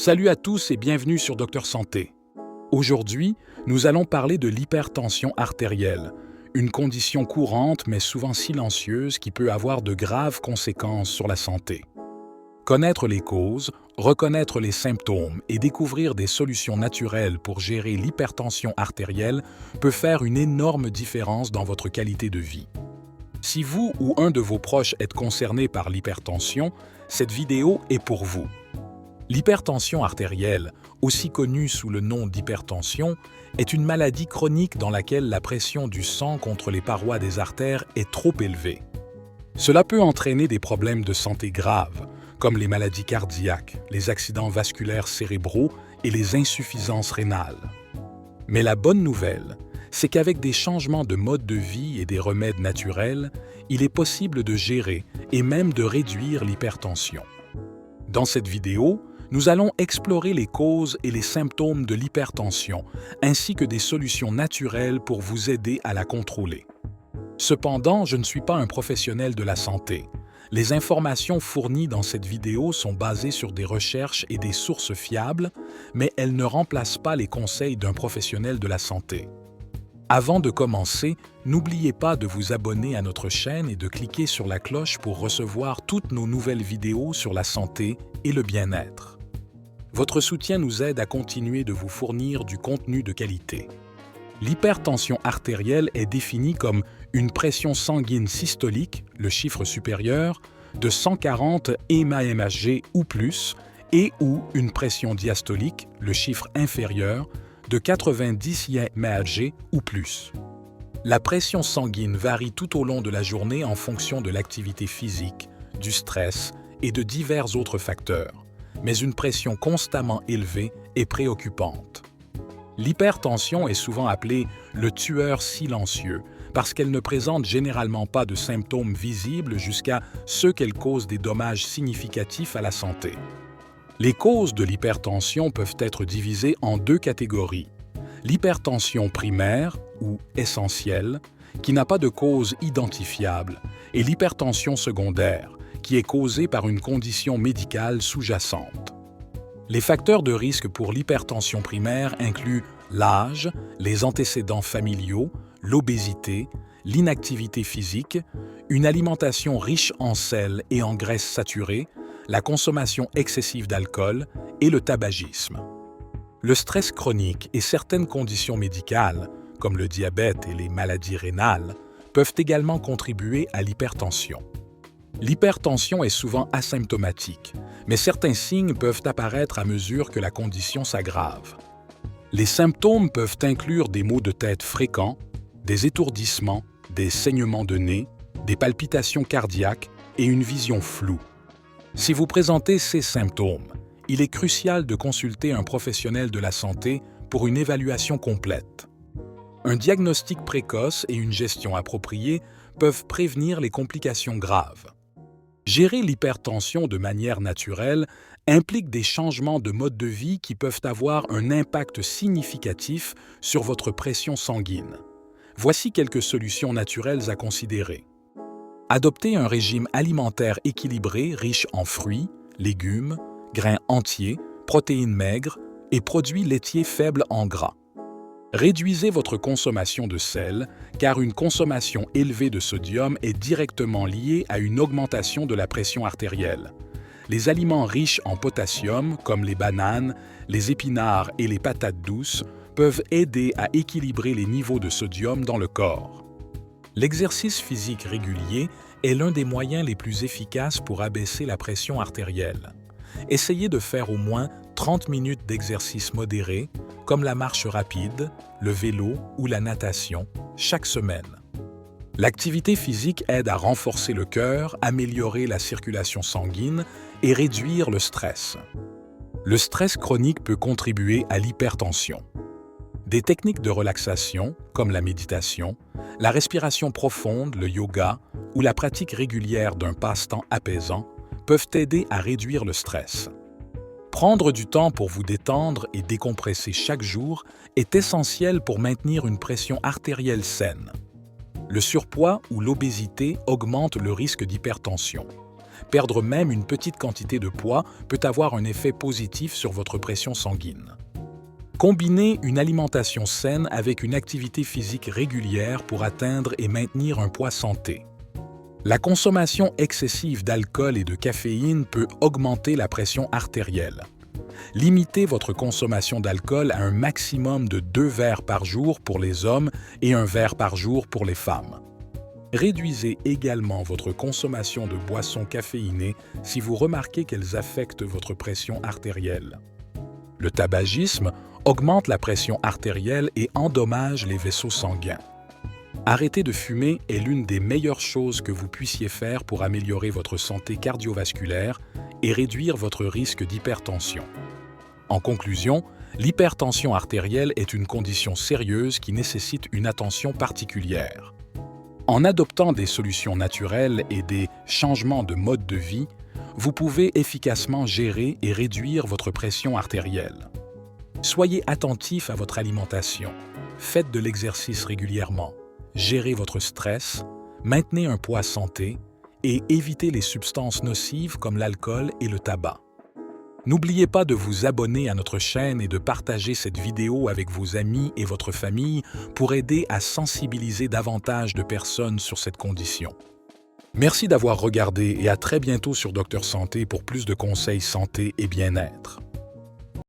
Salut à tous et bienvenue sur Docteur Santé. Aujourd'hui, nous allons parler de l'hypertension artérielle, une condition courante mais souvent silencieuse qui peut avoir de graves conséquences sur la santé. Connaître les causes, reconnaître les symptômes et découvrir des solutions naturelles pour gérer l'hypertension artérielle peut faire une énorme différence dans votre qualité de vie. Si vous ou un de vos proches êtes concerné par l'hypertension, cette vidéo est pour vous. L'hypertension artérielle, aussi connue sous le nom d'hypertension, est une maladie chronique dans laquelle la pression du sang contre les parois des artères est trop élevée. Cela peut entraîner des problèmes de santé graves, comme les maladies cardiaques, les accidents vasculaires cérébraux et les insuffisances rénales. Mais la bonne nouvelle, c'est qu'avec des changements de mode de vie et des remèdes naturels, il est possible de gérer et même de réduire l'hypertension. Dans cette vidéo, nous allons explorer les causes et les symptômes de l'hypertension, ainsi que des solutions naturelles pour vous aider à la contrôler. Cependant, je ne suis pas un professionnel de la santé. Les informations fournies dans cette vidéo sont basées sur des recherches et des sources fiables, mais elles ne remplacent pas les conseils d'un professionnel de la santé. Avant de commencer, n'oubliez pas de vous abonner à notre chaîne et de cliquer sur la cloche pour recevoir toutes nos nouvelles vidéos sur la santé et le bien-être. Votre soutien nous aide à continuer de vous fournir du contenu de qualité. L'hypertension artérielle est définie comme une pression sanguine systolique, le chiffre supérieur, de 140 mmHg ou plus, et ou une pression diastolique, le chiffre inférieur, de 90 mmHg ou plus. La pression sanguine varie tout au long de la journée en fonction de l'activité physique, du stress et de divers autres facteurs, mais une pression constamment élevée est préoccupante. L'hypertension est souvent appelée le tueur silencieux parce qu'elle ne présente généralement pas de symptômes visibles jusqu'à ce qu'elle cause des dommages significatifs à la santé. Les causes de l'hypertension peuvent être divisées en deux catégories. L'hypertension primaire, ou essentielle, qui n'a pas de cause identifiable, et l'hypertension secondaire, qui est causée par une condition médicale sous-jacente. Les facteurs de risque pour l'hypertension primaire incluent l'âge, les antécédents familiaux, l'obésité, l'inactivité physique, une alimentation riche en sel et en graisses saturées, la consommation excessive d'alcool et le tabagisme. Le stress chronique et certaines conditions médicales, comme le diabète et les maladies rénales, peuvent également contribuer à l'hypertension. L'hypertension est souvent asymptomatique, mais certains signes peuvent apparaître à mesure que la condition s'aggrave. Les symptômes peuvent inclure des maux de tête fréquents, des étourdissements, des saignements de nez, des palpitations cardiaques et une vision floue. Si vous présentez ces symptômes, il est crucial de consulter un professionnel de la santé pour une évaluation complète. Un diagnostic précoce et une gestion appropriée peuvent prévenir les complications graves. Gérer l'hypertension de manière naturelle implique des changements de mode de vie qui peuvent avoir un impact significatif sur votre pression sanguine. Voici quelques solutions naturelles à considérer. Adoptez un régime alimentaire équilibré riche en fruits, légumes, grains entiers, protéines maigres et produits laitiers faibles en gras. Réduisez votre consommation de sel, car une consommation élevée de sodium est directement liée à une augmentation de la pression artérielle. Les aliments riches en potassium, comme les bananes, les épinards et les patates douces, peuvent aider à équilibrer les niveaux de sodium dans le corps. L'exercice physique régulier est l'un des moyens les plus efficaces pour abaisser la pression artérielle. Essayez de faire au moins 30 minutes d'exercice modéré, comme la marche rapide, le vélo ou la natation, chaque semaine. L'activité physique aide à renforcer le cœur, améliorer la circulation sanguine et réduire le stress. Le stress chronique peut contribuer à l'hypertension. Des techniques de relaxation, comme la méditation, la respiration profonde, le yoga ou la pratique régulière d'un passe-temps apaisant, peuvent aider à réduire le stress. Prendre du temps pour vous détendre et décompresser chaque jour est essentiel pour maintenir une pression artérielle saine. Le surpoids ou l'obésité augmentent le risque d'hypertension. perdre même une petite quantité de poids peut avoir un effet positif sur votre pression sanguine. Combinez une alimentation saine avec une activité physique régulière pour atteindre et maintenir un poids santé. La consommation excessive d'alcool et de caféine peut augmenter la pression artérielle. Limitez votre consommation d'alcool à un maximum de 2 verres par jour pour les hommes et 1 verre par jour pour les femmes. Réduisez également votre consommation de boissons caféinées si vous remarquez qu'elles affectent votre pression artérielle. Le tabagisme augmente la pression artérielle et endommage les vaisseaux sanguins. Arrêter de fumer est l'une des meilleures choses que vous puissiez faire pour améliorer votre santé cardiovasculaire et réduire votre risque d'hypertension. En conclusion, l'hypertension artérielle est une condition sérieuse qui nécessite une attention particulière. En adoptant des solutions naturelles et des changements de mode de vie, vous pouvez efficacement gérer et réduire votre pression artérielle. Soyez attentif à votre alimentation, faites de l'exercice régulièrement, gérez votre stress, maintenez un poids santé et évitez les substances nocives comme l'alcool et le tabac. N'oubliez pas de vous abonner à notre chaîne et de partager cette vidéo avec vos amis et votre famille pour aider à sensibiliser davantage de personnes sur cette condition. Merci d'avoir regardé et à très bientôt sur Docteur Santé pour plus de conseils santé et bien-être.